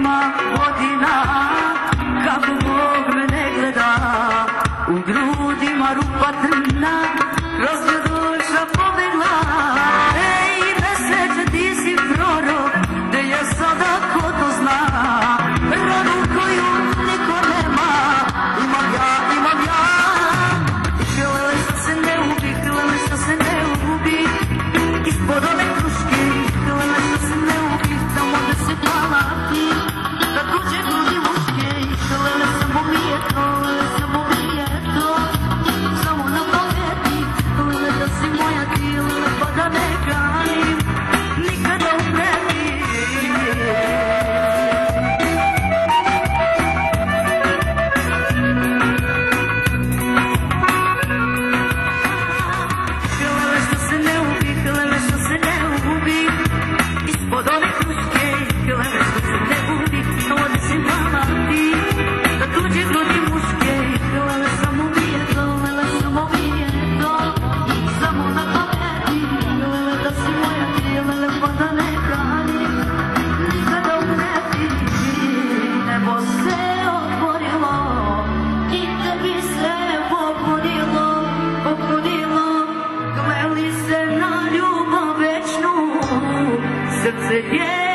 ima godina, kako Bog me ne gleda, u grudima rupa trna, kroz nju duša pobegla. Ej, mesece, ti si prorok, gde je sada ko to zna, ranu koju niko nema, imam ja. Hlele što se ne ubi, hlele što se ne ubi, ispod ove kruške, hlele što se ne ubi, tamo gde se palati, da tuđe grudi muške, hlele samo mi je to, samo na pameti, hlele da si moja ti, hlele pa da ne ganim, nikada u preti. Hlele što se ne ubi, hlele što se ne ubi, ispod ove kruške, hlele što se ne ubi, tamo gde si palati, da tuđe grudi muške, hlele samo mi je to, samo na pameti, hlele da si moja ti, hlele pa da ne ganim, nikada u preti. Nebo se otvorilo i tebi se popunilo, kleli se na ljubav večnu, srce je